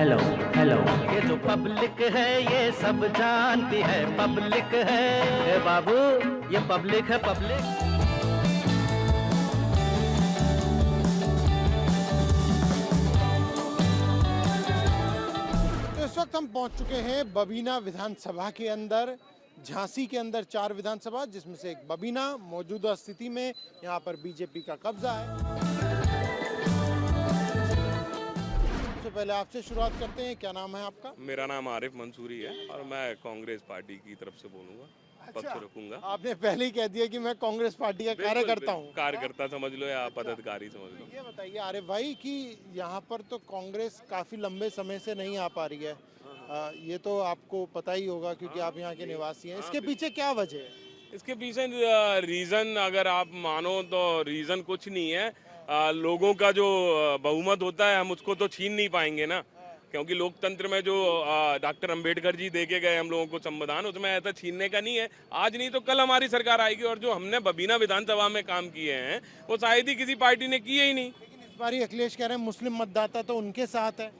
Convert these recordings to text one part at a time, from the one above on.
Hello hello. ये जो public है ये सब जानती है, पब्लिक है ए बाबू, ये पब्लिक है पब्लिक। तो इस वक्त हम पहुंच चुके हैं बबीना विधानसभा के अंदर। झांसी के अंदर 4 विधानसभा, जिसमें से एक बबीना। मौजूदा स्थिति में यहां पर बीजेपी का कब्जा है। सबसे पहले आपसे शुरुआत करते हैं, क्या नाम है आपका? मेरा नाम आरिफ मंसूरी है और मैं कांग्रेस पार्टी की तरफ से बोलूंगा, पक्ष रखूंगा। आपने पहले ही कह दिया कि मैं कांग्रेस पार्टी का कार्यकर्ता हूं। कार्यकर्ता समझ लो या पदाधिकारी समझ लो। ये बताइए आरिफ भाई कि यहाँ पर तो कांग्रेस काफी लंबे समय से नहीं आ पा रही है। ये तो आपको पता ही होगा क्योंकि आप यहाँ के निवासी हैं। इसके पीछे क्या वजह है? इसके पीछे रीजन अगर आप मानो तो रीजन कुछ नहीं है। लोगों का जो बहुमत होता है हम उसको तो छीन नहीं पाएंगे ना, क्योंकि लोकतंत्र में जो डॉक्टर अंबेडकर जी दे के गए हम लोगों को संविधान, उसमें ऐसा छीनने का नहीं है। आज नहीं तो कल हमारी सरकार आएगी और जो हमने बबीना विधानसभा में काम किए हैं वो शायद ही किसी पार्टी ने किए ही नहीं। लेकिन इस बार अखिलेश कह रहे हैं मुस्लिम मतदाता तो उनके साथ है।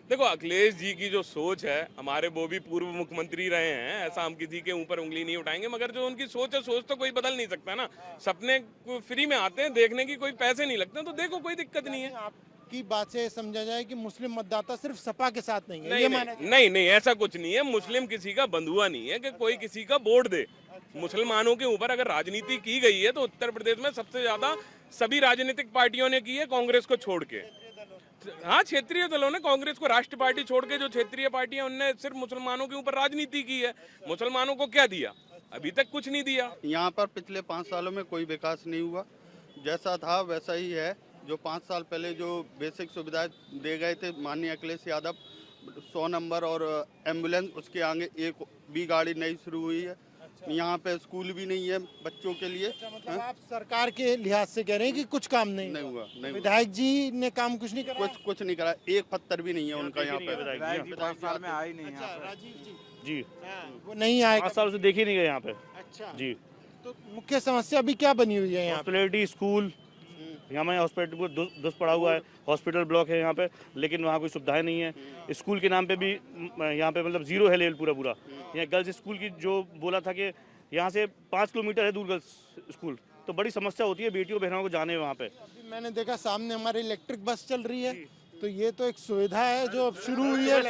देखो अखिलेश जी की जो सोच है, हमारे वो भी पूर्व मुख्यमंत्री रहे हैं, ऐसा हम किसी के ऊपर उंगली नहीं उठाएंगे, मगर जो उनकी सोच है, सोच तो कोई बदल नहीं सकता ना। सपने फ्री में आते हैं, देखने की कोई पैसे नहीं लगते, तो देखो कोई दिक्कत नहीं है। आपकी बात से समझा जाए कि मुस्लिम मतदाता सिर्फ सपा के साथ नहीं है, नहीं ये नहीं, माना जाए? नहीं नहीं ऐसा कुछ नहीं है। मुस्लिम किसी का बंधुआ नहीं है कि कोई किसी का वोट दे। मुसलमानों के ऊपर अगर राजनीति की गई है तो उत्तर प्रदेश में सबसे ज्यादा सभी राजनीतिक पार्टियों ने की है, कांग्रेस को छोड़ के। हाँ, क्षेत्रीय दलों ने कांग्रेस को राष्ट्र पार्टी छोड़ के जो क्षेत्रीय पार्टियां उनने सिर्फ मुसलमानों के ऊपर राजनीति की है। मुसलमानों को क्या दिया? अभी तक कुछ नहीं दिया। यहाँ पर पिछले 5 सालों में कोई विकास नहीं हुआ, जैसा था वैसा ही है। जो 5 साल पहले जो बेसिक सुविधाएं दे गए थे माननीय अखिलेश यादव, 100 नंबर और एम्बुलेंस, उसके आगे एक भी गाड़ी नहीं शुरू हुई है। यहाँ पे स्कूल भी नहीं है बच्चों के लिए। मतलब आप सरकार के लिहाज से कह रहे हैं कि कुछ काम नहीं हुआ, नहीं हुआ। विधायक जी ने काम कुछ नहीं करा? कुछ नहीं करा, एक पत्थर भी नहीं है उनका यहाँ पे। विधायक जी 5 साल में आए नहीं यहाँ पे। राजीव जी जी, वो नहीं आए 5 साल से देखे नहीं गए यहाँ पे। अच्छा जी, तो मुख्य समस्या अभी क्या बनी हुई है यहाँ पे? हॉस्पिटलिटी, स्कूल, यहाँ में हॉस्पिटल को दुष्ट पड़ा हुआ है। हॉस्पिटल ब्लॉक है यहाँ पे, लेकिन वहाँ कोई सुविधाएं नहीं है। स्कूल के नाम पे भी यहाँ पे मतलब जीरो है लेवल पूरा। यहाँ गर्ल्स स्कूल की जो बोला था कि यहाँ से 5 किलोमीटर है दूर गर्ल्स स्कूल, तो बड़ी समस्या होती है बेटियों बहनों को जाने वहाँ पे। अभी मैंने देखा सामने हमारी इलेक्ट्रिक बस चल रही है, तो ये तो एक सुविधा है जो अब शुरू हुई है।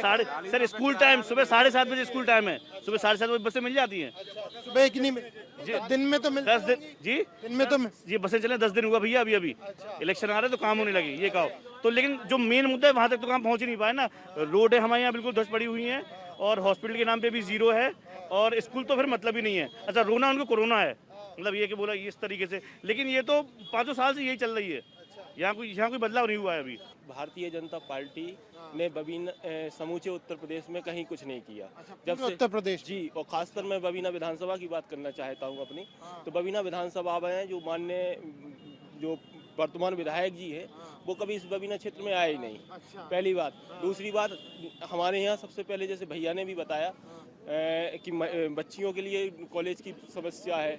सर स्कूल टाइम सुबह 7:30 बजे स्कूल टाइम है। सुबह 7:30 बजे बसें मिल जाती हैं। सुबह की नहीं दिन में तो मिल 10 दिन जी, दिन में तो ये बसें चले 10 दिन हुआ भैया। अभी इलेक्शन आ रहे तो काम होने लगे, ये कहो तो। लेकिन जो मेन मुद्दा है वहाँ तक तो काम पहुँच ही नहीं पाए ना। रोड है हमारे यहाँ बिल्कुल ध्वस्त पड़ी हुई है, और हॉस्पिटल के नाम पे भी जीरो है, और स्कूल तो फिर मतलब ही नहीं है। अच्छा, रोना उनको कोरोना है, मतलब ये कि बोला इस तरीके से, लेकिन ये तो 5 साल से यही चल रही है। यहाँ कोई बदलाव नहीं हुआ है अभी। भारतीय जनता पार्टी ने बबीना समूचे उत्तर प्रदेश में कहीं कुछ नहीं किया। जब से उत्तर प्रदेश जी, और खासकर मैं बबीना विधानसभा की बात करना चाहता हूँ अपनी। तो बबीना विधानसभा में जो माननीय जो वर्तमान विधायक जी है वो कभी इस बबीना क्षेत्र में आए ही नहीं। पहली बात। दूसरी बात, हमारे यहाँ सबसे पहले जैसे भैया ने भी बताया कि बच्चियों के लिए कॉलेज की समस्या है,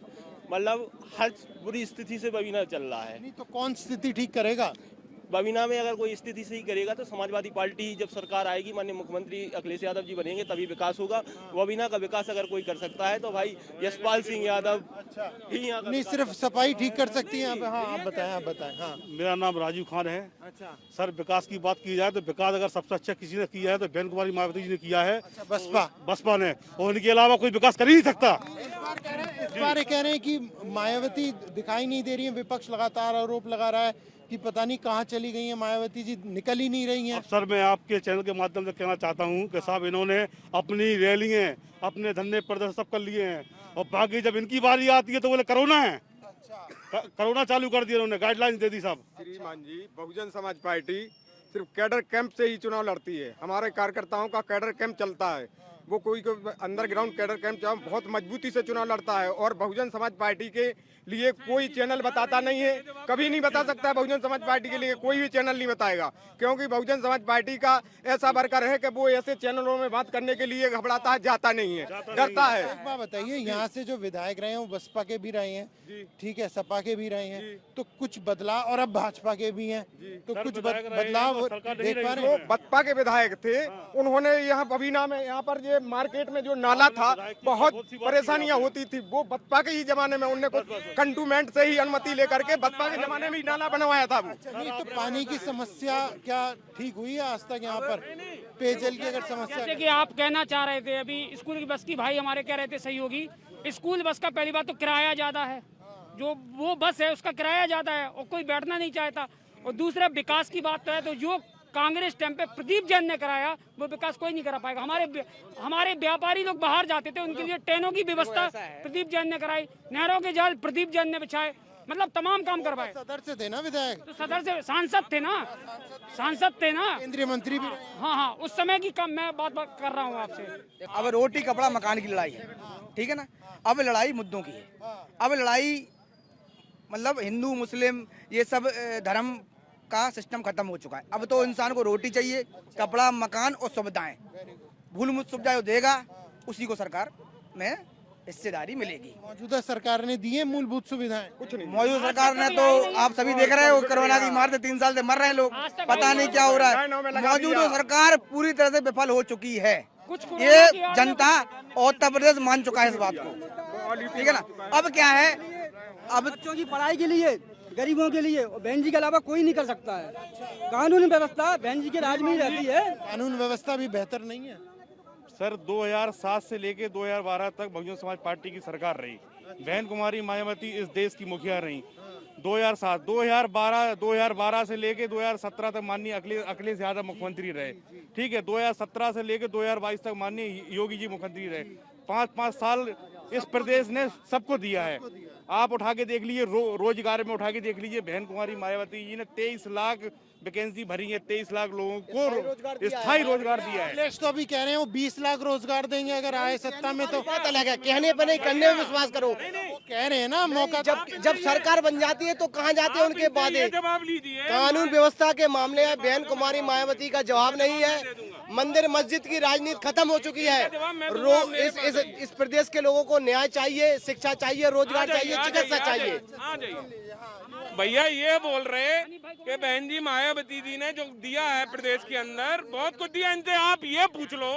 मतलब हर बुरी स्थिति से बबीना चल रहा है। नहीं तो कौन स्थिति ठीक करेगा? बबीना में अगर कोई स्थिति सही करेगा तो समाजवादी पार्टी ही जब सरकार आएगी, माननीय मुख्यमंत्री अखिलेश यादव जी बनेंगे, तभी विकास होगा। बबीना का विकास अगर कोई कर सकता है तो भाई यशपाल सिंह यादव ही यहाँ नहीं सिर्फ सफाई ठीक कर सकती है। हाँ, आप बताएं। हाँ, मेरा नाम राजीव खान है। अच्छा, सर विकास की बात की जाए तो विकास अगर सबसे अच्छा किसी ने किया है तो बेन कुमारी मायावती जी ने किया है। बसपा ने, और उनके अलावा कोई विकास कर ही नहीं सकता। इस बार कह रहे हैं कि मायावती दिखाई नहीं दे रही है। विपक्ष लगातार आरोप लगा रहा है कि पता नहीं कहाँ चली गई है मायावती जी, निकल ही नहीं रही हैं। अब सर मैं आपके चैनल के माध्यम से कहना चाहता हूँ कि साहब इन्होंने अपनी रैलियाँ, अपने धंधे प्रदर्शन सब कर लिए हैं, और बाकी जब इनकी बारी आती है तो बोले कोरोना है। कोरोना चालू कर दिया उन्होंने, गाइडलाइन दे दी साहब। श्रीमान जी, बहुजन समाज पार्टी सिर्फ कैडर कैंप से ही चुनाव लड़ती है। हमारे कार्यकर्ताओं का कैडर कैंप चलता है। वो कोई अंडरग्राउंड कैडर कैंप बहुत मजबूती से चुनाव लड़ता है और बहुजन समाज पार्टी के लिए कोई चैनल बताता नहीं है, कभी नहीं बता सकता है। बहुजन समाज पार्टी के लिए कोई भी चैनल नहीं बताएगा, क्योंकि बहुजन समाज पार्टी का ऐसा वर्कर है कि वो ऐसे चैनलों में बात करने के लिए घबराता है, जाता नहीं है, डरता है। एक बात बताइए, यहाँ से जो विधायक रहे हैं वो बसपा के भी रहे हैं, ठीक है, सपा के भी रहे हैं, तो कुछ बदलाव, और अब भाजपा के भी हैं, तो कुछ बदलाव देख पा रहे हैं? बसपा के विधायक थे, उन्होंने यहाँ बबीना में, यहाँ पर ये मार्केट में जो नाला था, बहुत परेशानियां होती थी, वो बसपा के ही जमाने में उनने कुछ कंटूमेंट से ही अनुमति लेकर के बसपा के जमाने में ही नाला बनवाया था वो। नहीं तो पानी की समस्या क्या ठीक हुई है आज तक यहाँ पर? पेयजल की अगर समस्या, जैसे कि आप कहना चाह रहे थे अभी स्कूल की बस की, भाई हमारे कह रहे थे सहयोगी, स्कूल बस का पहली बात तो किराया ज्यादा है, जो वो बस है उसका किराया ज्यादा है और कोई बैठना नहीं चाहता। और दूसरा विकास की बात है तो जो कांग्रेस टाइम पे प्रदीप जैन ने कराया वो विकास कोई नहीं करा पाएगा। हमारे व्यापारी लोग बाहर जाते थे, उनके लिए ट्रेनों की व्यवस्था प्रदीप जैन ने कराई, नहरों के जाल प्रदीप जैन ने बिछाए, मतलब तमाम काम करवाए। सदर से थे ना विधायक, तो सदर से सांसद थे ना, सांसद थे ना, केंद्रीय मंत्री भी। हाँ हाँ, उस समय की कम मैं बात कर रहा हूँ आपसे। अब रोटी कपड़ा मकान की लड़ाई है, ठीक है ना। अब लड़ाई मुद्दों की है। अब लड़ाई मतलब हिंदू मुस्लिम ये सब धर्म का सिस्टम खत्म हो चुका है। अब तो इंसान को रोटी चाहिए, कपड़ा, मकान और सुविधाएं। मूलभूत सुविधाएं देगा उसी को सरकार में हिस्सेदारी मिलेगी। मौजूदा सरकार ने दी है मूलभूत सुविधाएं? कुछ नहीं, मौजूदा सरकार ने तो आप सभी देख रहे हो, कोरोना की मार से 3 साल से मर रहे हैं लोग, पता नहीं क्या हो रहा है। मौजूदा सरकार पूरी तरह से विफल हो चुकी है, ये जनता और उत्तर प्रदेश मान चुका है इस बात को, ठीक है ना। अब क्या है, अब बच्चों की पढ़ाई के लिए, गरीबों के लिए बहन जी के अलावा कोई नहीं कर सकता है। कानून व्यवस्था बहन जी के राज में ही रहती है। कानून व्यवस्था भी बेहतर नहीं है सर। 2007 से लेके 2012 तक बहुजन समाज पार्टी की सरकार रही, बहन कुमारी मायावती इस देश की मुखिया रही। 2007, 2012 से लेके 2017 तक माननीय अखिलेश यादव मुख्यमंत्री रहे, ठीक है। 2017 से लेके 2022 तक माननीय योगी जी मुख्यमंत्री रहे। 5-5 साल इस प्रदेश ने सबको दिया है। आप उठा के देख लीजिए, रोजगार में उठा के देख लीजिए, बहन कुमारी मायावती जी ने 23 लाख वैकेंसी भरी है, 23 लाख लोगों को स्थायी रोजगार दिया है। अखिलेश तो अभी कह रहे हैं वो 20 लाख रोजगार देंगे अगर आए सत्ता में। तो बात अलग है, कहने पर नहीं करने में विश्वास करो। कह रहे हैं ना, मौका जब सरकार बन जाती है तो कहाँ जाते हैं उनके वादे। जवाब लीजिए। कानून व्यवस्था के मामले में बहन कुमारी मायावती का जवाब नहीं है। मंदिर मस्जिद की राजनीति खत्म हो चुकी है। इस प्रदेश के लोगों को न्याय चाहिए, शिक्षा चाहिए, रोजगार चाहिए, चिकित्सा चाहिए। भैया ये बोल रहे कि बहन जी मायावती जी ने जो दिया है प्रदेश के अंदर, बहुत कुछ दिया। इनसे आप ये पूछ लो,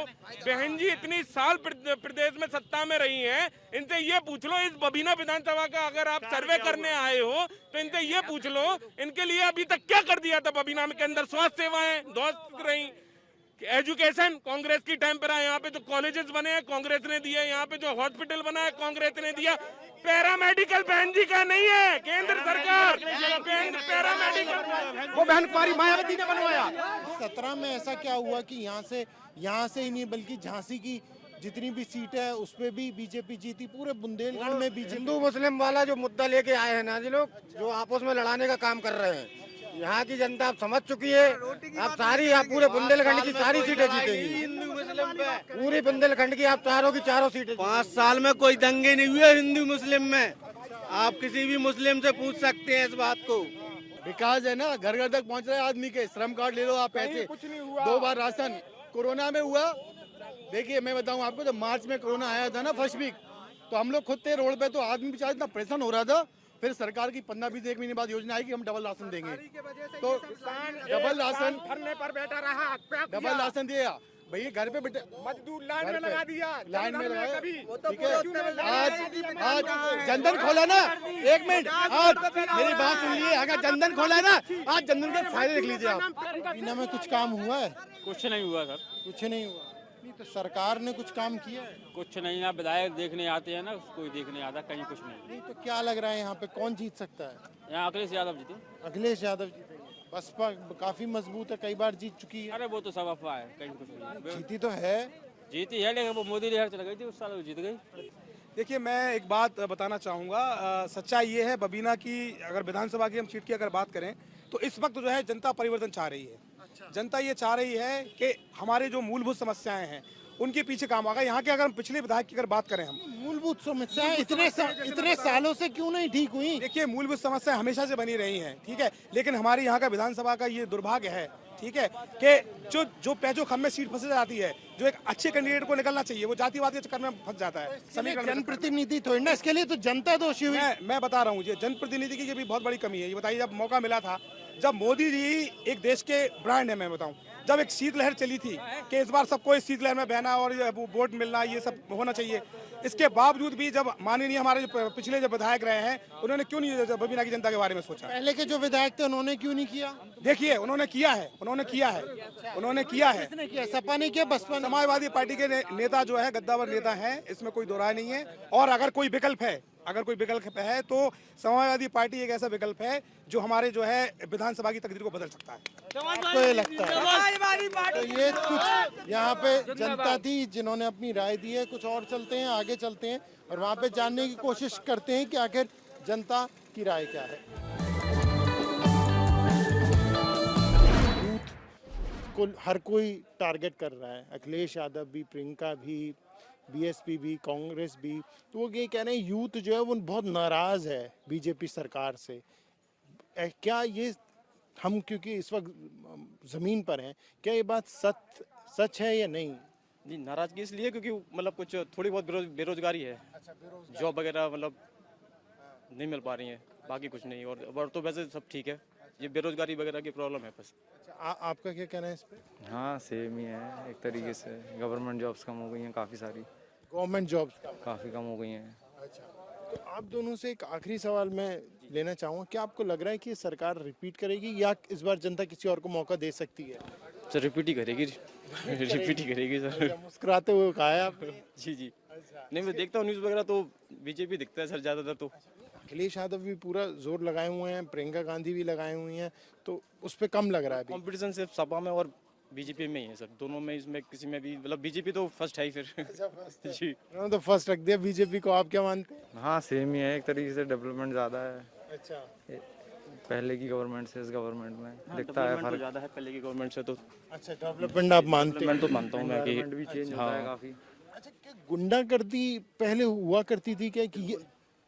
बहन जी इतनी साल प्रदेश में सत्ता में रही हैं, इनसे ये पूछ लो, इस बबीना विधानसभा का अगर आप सर्वे करने आए हो तो इनसे ये पूछ लो, इनके लिए अभी तक क्या कर दिया था बबीना के अंदर। स्वास्थ्य सेवाएं ध्वस्त रही, एजुकेशन कांग्रेस की टाइम पर, यहाँ पे जो कॉलेजेस बने हैं कांग्रेस ने दिए, यहाँ पे जो हॉस्पिटल बना है कांग्रेस ने दिया। पैरामेडिकल बहन जी का नहीं है, केंद्र सरकार पैरामेडिकल वो बहन कुमारी मायावती ने बनवाया। 17 में ऐसा क्या हुआ कि यहाँ से ही नहीं बल्कि झांसी की जितनी भी सीट है उस पे भी बीजेपी जीती, पूरे बुंदेलखंड में बीजेपी। हिंदू मुस्लिम वाला जो मुद्दा लेके आए हैं ना जी लोग, जो आपस में लड़ाने का काम कर रहे हैं, यहाँ की जनता आप समझ चुकी है। आप पूरे बुंदेलखंड की सारी सीटें जीतेंगी, हिंदू मुस्लिम पे पूरी बुंदेलखंड की आप चारों की चारों सीटें। 5 साल में कोई दंगे नहीं हुए हिंदू मुस्लिम में। आप किसी भी मुस्लिम से पूछ सकते हैं इस बात को। विकास है ना, घर घर तक पहुंच रहा है आदमी के। श्रम कार्ड ले लो आप, पैसे 2 बार राशन। कोरोना में हुआ, देखिए मैं बताऊं आपको, जब मार्च में कोरोना आया था ना फर्स्ट वीक, तो हम लोग खुद थे रोड पे, तो आदमी बेचारा इतना परेशान हो रहा था। फिर सरकार की 15-20 महीने बाद योजना आई कि हम डबल राशन देंगे, तो डबल राशन धरने पर बैठा रहा, डबल राशन दिया भैया। घर पे बैठे मजदूर लाइन में लगा दिया, लाइन में लगाया, कभी ठीक है। आज जनधन खोला ना, 1 मिनट, आज मेरी बात सुनिए, अगर जनधन खोला है ना, आज जनधन के फायदे देख लीजिए आप। बीना में कुछ काम हुआ है? कुछ नहीं हुआ सर, कुछ नहीं हुआ। नहीं तो सरकार ने कुछ काम किया है? कुछ नहीं ना। विधायक देखने आते हैं ना, कोई देखने आता, कहीं कुछ नहीं। नहीं तो क्या लग रहा है यहाँ पे कौन जीत सकता है? यहाँ अखिलेश यादव जीते। अखिलेश यादव जीतेंगे। बसपा काफी मजबूत है, कई बार जीत चुकी है। अरे वो तो सब अफवाह है, कहीं कुछ नहीं। जीती तो है, जीती है, लेकिन वो मोदी लहर चल गई थी, उस साल वो जीत गई। देखिए मैं एक बात बताना चाहूँगा, सच्चाई ये है बबीना की, अगर विधानसभा की हम सीट की अगर बात करें तो इस वक्त जो है जनता परिवर्तन चाह रही है। जनता ये चाह रही है कि हमारे जो मूलभूत समस्याएं हैं उनके पीछे काम होगा। यहाँ के अगर हम पिछले विधायक की अगर बात करें, हम मूलभूत समस्याएं इतने सालों से क्यों नहीं ठीक हुई? देखिए, मूलभूत समस्याएं हमेशा से बनी रही हैं, ठीक है, लेकिन हमारे यहाँ का विधानसभा का ये दुर्भाग्य है, ठीक है, कि जो पैचो खम में सीट फंस जाती है, जो एक अच्छे कैंडिडेट को निकलना चाहिए वो जातिवाद के चक्कर में फंस जाता है। समीकरण जनप्रतिनिधि थोड़ी ना, इसके लिए तो जनता दोषी हुई। मैं बता रहा हूँ, ये जनप्रतिनिधि की ये भी बहुत बड़ी कमी है। ये बताइए, जब मौका मिला था, जब मोदी जी एक देश के ब्रांड है, मैं बताऊं, जब एक शीतलहर चली थी कि इस बार सबको इस शीतलहर में बहना और वोट मिलना, ये सब होना चाहिए, इसके बावजूद भी जब माननीय हमारे जो पिछले जो विधायक रहे हैं, उन्होंने क्यों नहीं बबीना की जनता के बारे में सोचा? पहले के जो विधायक थे उन्होंने क्यों नहीं किया? देखिए, उन्होंने किया है। किसने किया? सपा ने किया, बसपा ने? समाजवादी पार्टी के नेता जो है गद्दावर नेता हैं, इसमें कोई दो राय नहीं है। और अगर कोई विकल्प है तो समाजवादी पार्टी एक ऐसा विकल्प है जो हमारे जो है विधानसभा की तकदीर को बदल सकता है। आपको ये लगता है? तो ये कुछ यहाँ पे जनता थी जिन्होंने अपनी राय दी है। कुछ और चलते हैं, आगे चलते हैं और वहाँ पे जानने की कोशिश करते हैं कि आखिर जनता की राय क्या है। यूथ को हर कोई टारगेट कर रहा है, अखिलेश यादव भी, प्रियंका भी, बीएसपी भी, कांग्रेस भी। तो वो ये कह रहे हैं यूथ जो है वो बहुत नाराज है बीजेपी सरकार से। क्या ये हम, क्योंकि इस वक्त जमीन पर हैं, क्या ये बात सच है या नहीं? जी, नाराजगी इसलिए क्योंकि मतलब कुछ थोड़ी बहुत बेरोजगारी है। जॉब वगैरह मतलब नहीं मिल पा रही है, बाकी कुछ नहीं। और तो वैसे सब ठीक है, ये बेरोजगारी वगैरह की प्रॉब्लम है बस। आपका क्या कहना है इस पे? हाँ, सेम ही है एक तरीके से। गवर्नमेंट जॉब्स कम हो गई हैं काफ़ी सारी, गवर्नमेंट जॉब्स काफ़ी कम हो गई हैं। अच्छा, तो आप दोनों से एक आखिरी सवाल मैं लेना चाहूँगा, क्या आपको लग रहा है कि सरकार रिपीट करेगी या इस बार जनता किसी और को मौका दे सकती है? सर रिपीट ही करेगी सर। मुस्कुराते हुए कहा है आपने। जी। नहीं, मैं देखता हूँ न्यूज़ वगैरह तो बीजेपी दिखता है सर ज़्यादातर। तो अखिलेश यादव भी पूरा जोर लगाए हुए हैं, प्रियंका गांधी भी लगाए हुई हैं, तो उस पर कम लग रहा है। कंपटीशन सिर्फ सपा में और बीजेपी में ही है सर, दोनों में, इसमें किसी में भी मतलब बीजेपी तो फर्स्ट है ही फिर। जी, उन्होंने तो फर्स्ट रख दिया बीजेपी को। आप क्या मानते हैं? हाँ, सेम ही है एक तरीके से। डेवलपमेंट ज़्यादा है अच्छा, पहले की गवर्नमेंट से इस गवर्नमेंट में दिखता है फर्क। ज़्यादा है पहले की गवर्नमेंट से तो। अच्छा, डेवलपमेंट आप मानते हैं? मैं तो मानता हूँ मैं कि भी चेंज होता है काफ़ी। अच्छा, क्या गुंडागर्दी पहले हुआ करती थी क्या कि ये?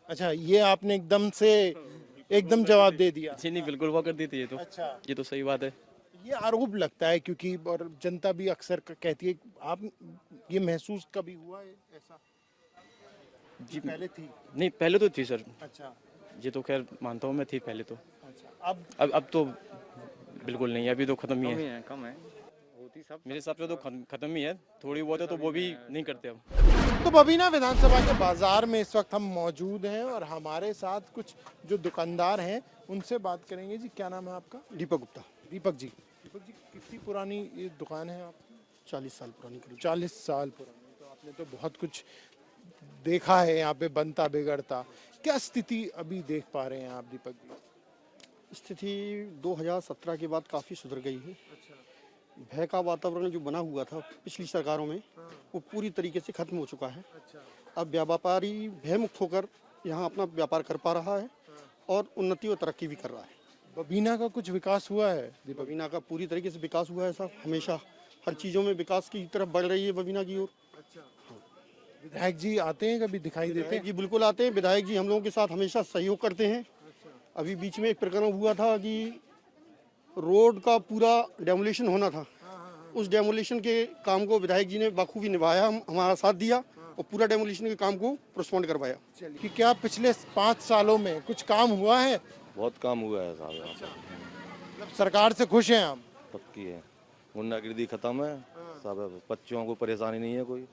अच्छा, ये आपने एकदम जवाब दे दिया। जी नहीं, बिल्कुल हुआ करती थी ये तो। अच्छा, ये तो सही बात है। ये आरोप लगता है क्योंकि, और जनता भी अक्सर कहती है, आप ये महसूस कभी हुआ है ऐसा? जी पहले थी? नहीं, पहले तो थी सर। अच्छा, ये तो खैर मानता हूँ मैं, थी पहले तो। अच्छा, अब तो बिल्कुल नहीं है, अभी तो खत्म ही है। कम है, होती सब मेरे हिसाब से तो खत्म ही है। थोड़ी बहुत है तो वो भी नहीं करते अब। तो बबीना विधानसभा के बाजार में इस वक्त हम मौजूद हैं और हमारे साथ कुछ जो दुकानदार हैं उनसे बात करेंगे। जी, क्या नाम है आपका? दीपक गुप्ता। दीपक जी, कितनी पुरानी ये दुकान है आपकी? 40 साल पुरानी करीब। 40 साल पुरानी। तो आपने तो बहुत कुछ देखा है यहाँ पे बनता बिगड़ता। क्या स्थिति अभी देख पा रहे हैं आप दीपक जी? स्थिति 2017 के बाद काफ़ी सुधर गई है। भय का वातावरण जो बना हुआ था पिछली सरकारों में, वो पूरी तरीके से खत्म हो चुका है। अब व्यापारी भय मुक्त होकर यहाँ अपना व्यापार कर पा रहा है और उन्नति और तरक्की भी कर रहा है। बबीना का कुछ विकास हुआ है दीपक? बबीना का पूरी तरीके से विकास हुआ है साहब, हमेशा हर चीज़ों में विकास की तरफ बढ़ रही है बबीना की ओर। विधायक जी आते हैं, कभी दिखाई देते हैं? जी बिल्कुल आते हैं। विधायक जी हम लोगों के साथ हमेशा सहयोग करते हैं। अभी बीच में एक प्रकरण हुआ था कि रोड का पूरा डेमोलिशन होना था, उस डेमोलिशन के काम को विधायक जी ने बखूबी निभाया, हमारा साथ दिया और पूरा डेमोलिशन के काम को पोस्टपोन करवाया। कि क्या पिछले 5 सालों में कुछ काम हुआ है? बहुत काम हुआ है साहब यहाँ पर। सरकार से खुश हैं आप? पक्की है, गुंडागिर्दी खत्म है सब, बच्चों को परेशानी नहीं है कोई,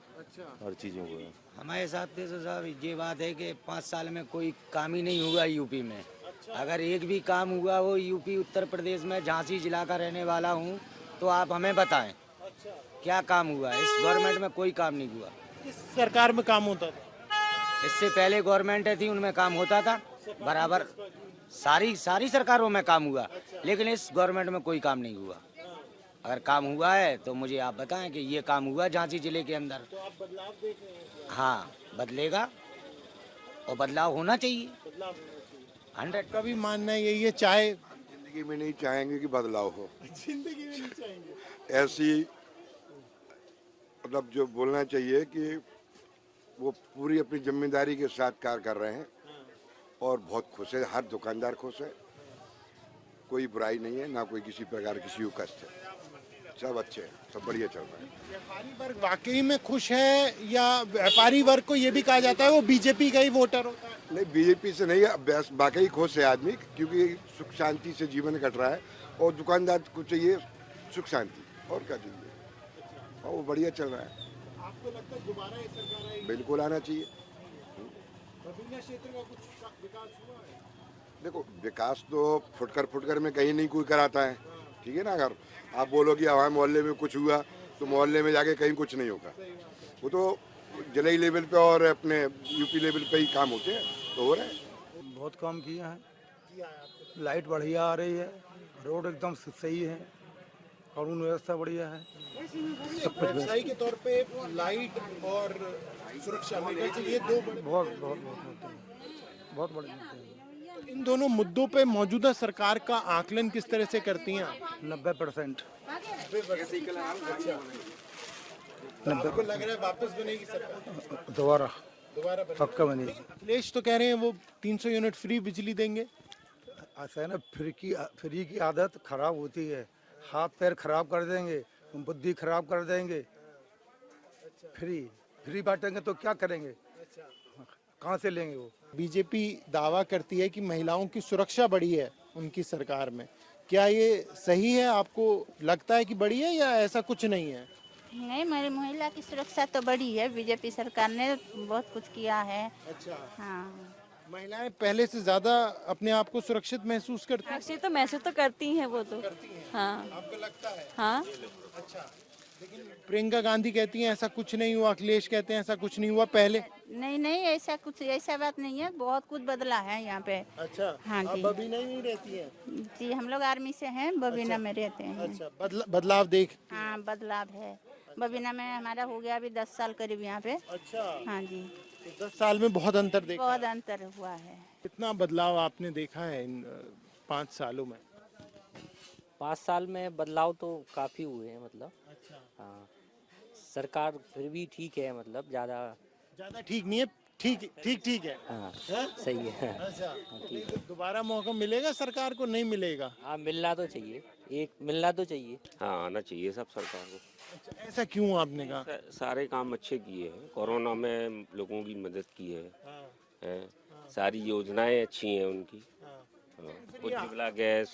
हर चीज़ों को है। हमारे हिसाब से तो साहब ये बात है कि 5 साल में कोई काम ही नहीं हुआ यूपी में। अगर एक भी काम हुआ हो यूपी उत्तर प्रदेश में, झांसी जिला का रहने वाला हूँ, तो आप हमें बताएं क्या काम हुआ है। इस गवर्नमेंट में कोई काम नहीं हुआ। किस सरकार में काम होता था? इससे पहले गवर्नमेंट थी, उनमें काम होता था बराबर। सारी सरकारों में काम हुआ, लेकिन इस गवर्नमेंट में कोई काम नहीं हुआ। अगर काम हुआ है तो मुझे आप बताएं कि ये काम हुआ झांसी जिले के अंदर। तो आप बदलाव देख रहे हैं? हाँ, बदलेगा और बदलाव होना चाहिए। 100 का भी मानना यही है, चाहे जिंदगी में नहीं चाहेंगे कि बदलाव हो, जिंदगी में नहीं चाहेंगे। ऐसी मतलब जो बोलना चाहिए कि वो पूरी अपनी जिम्मेदारी के साथ कार्य कर रहे हैं और बहुत खुश है, हर दुकानदार खुश है, कोई बुराई नहीं है, ना कोई किसी प्रकार किसी को कष्ट है, सब अच्छे हैं, सब बढ़िया चल रहा है। व्यापारी वर्ग वाकई में खुश है या व्यापारी वर्ग को ये भी कहा जाता है वो बीजेपी का ही वोटर होता है? नहीं, बीजेपी से नहीं, वाकई खुश है आदमी, क्योंकि सुख शांति से जीवन कट रहा है और दुकानदार को चाहिए सुख शांति, और क्या चाहिए, और वो बढ़िया चल रहा है। आपको लगता है दोबारा ये सरकार आएगी? बिल्कुल आना चाहिए। बबीना क्षेत्र का कुछ विकास हुआ है? देखो, विकास तो फुटकर में कहीं नहीं कोई कराता है, ठीक है ना। अगर आप बोलो कि हमारे मोहल्ले में कुछ हुआ तो मोहल्ले में जाके कहीं कुछ नहीं होगा, वो तो जिले लेवल पे और अपने यूपी लेवल पे ही काम होते हैं, तो हो रहे हैं। बहुत काम किया है, लाइट बढ़िया आ रही है, रोड एकदम सही है, कानून व्यवस्था बढ़िया है, व्यवसायी के तौर पे लाइट और सुरक्षा मेरे ख्याल से ये दो बड़े बहुत बड़े मुद्दे हैं। इन दोनों मुद्दों पे मौजूदा सरकार का आकलन किस तरह से करती हैं आप? 90%। आपको लग रहा है वापस बनेगी सरकार? दोबारा दोबारा पक्का बनेगी। अखिलेश तो कह रहे हैं वो 300 यूनिट फ्री बिजली देंगे। ऐसा है ना, फ्री की आदत खराब होती है, हाथ पैर खराब कर देंगे, बुद्धि खराब कर देंगे। फ्री बांटेंगे तो क्या करेंगे, कहाँ से लेंगे वो? बीजेपी दावा करती है कि महिलाओं की सुरक्षा बढ़ी है उनकी सरकार में, क्या ये सही है? आपको लगता है कि बढ़ी है या ऐसा कुछ नहीं है? नहीं, मेरी महिला की सुरक्षा तो बढ़ी है, बीजेपी सरकार ने बहुत कुछ किया है। अच्छा, हाँ, महिलाएं पहले से ज्यादा अपने आप को सुरक्षित महसूस करती हैं? सुरक्षित तो महसूस तो करती हैं वो तो। हाँ, आपको लगता है? हाँ। अच्छा, लेकिन प्रियंका गांधी कहती हैं ऐसा कुछ नहीं हुआ, अखिलेश कहते हैं ऐसा कुछ नहीं हुआ पहले। नहीं, ऐसा बात नहीं है, बहुत कुछ बदला है यहाँ पे। अच्छा, हाँ जी। बबीना नहीं रहती है? जी, हम लोग आर्मी से हैं, बबीना में रहते हैं। अच्छा, बदलाव देख? हाँ, बदलाव है, बबीना में हमारा हो गया अभी 10 साल करीब यहाँ पे। अच्छा, हाँ जी, तो 10 साल में बहुत अंतर देखा? बहुत अंतर हुआ है। कितना बदलाव आपने देखा है इन 5 सालों में? 5 साल में बदलाव तो काफ़ी हुए हैं, मतलब। अच्छा, हाँ, सरकार फिर भी ठीक है, मतलब ज़्यादा ठीक नहीं है, ठीक है। हाँ, सही है। अच्छा, दोबारा मौका मिलेगा सरकार को? नहीं मिलेगा? हाँ, मिलना तो चाहिए। हाँ, आना चाहिए सब सरकार को। अच्छा, ऐसा क्यों आपने कहा? सारे काम अच्छे किए हैं, कोरोना में लोगों की मदद की है, सारी योजनाएं अच्छी हैं उनकी, उज्ज्वला गैस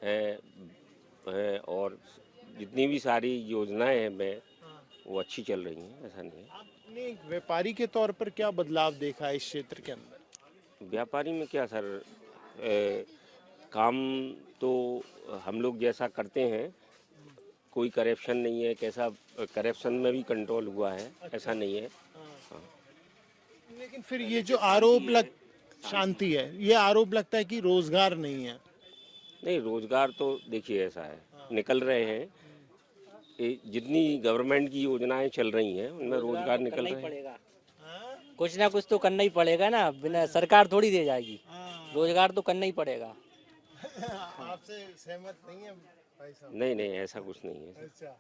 है और जितनी भी सारी योजनाएं हैं वो अच्छी चल रही हैं, ऐसा नहीं है। आपने एक व्यापारी के तौर पर क्या बदलाव देखा है इस क्षेत्र के अंदर? व्यापारी में क्या सर, काम तो हम लोग जैसा करते हैं, कोई करप्शन नहीं है, कैसा करप्शन में भी कंट्रोल हुआ है, ऐसा नहीं है। हाँ। लेकिन फिर ये जो शांति है, ये आरोप लगता है कि रोजगार नहीं है। नहीं, रोजगार तो देखिए ऐसा है, निकल रहे हैं, जितनी गवर्नमेंट की योजनाएं चल रही हैं उनमें रोजगार निकल रहे हैं। कुछ ना कुछ तो करना ही पड़ेगा ना, बिना सरकार थोड़ी दे जाएगी, रोजगार तो करना ही पड़ेगा। आपसे सहमत नहीं है भाई साहब? नहीं, ऐसा कुछ नहीं है। अच्छा,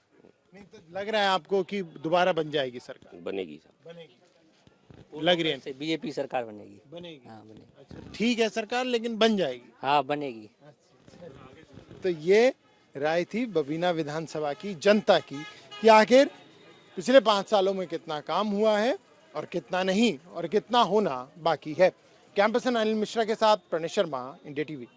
नहीं तो लग रहा है आपको कि दोबारा बन जाएगी सरकार? बनेगी सर, बनेगी, लग रही है। बीजेपी सरकार बनेगी। हाँ, बनेगी। अच्छा, ठीक है सरकार, लेकिन बन जाएगी? हाँ, बनेगी। तो ये राय थी बबीना विधानसभा की जनता की कि आखिर पिछले 5 सालों में कितना काम हुआ है और कितना नहीं, और कितना होना बाकी है। कैंपस से अनिल मिश्रा के साथ प्रणेश शर्मा, इंडिया टीवी।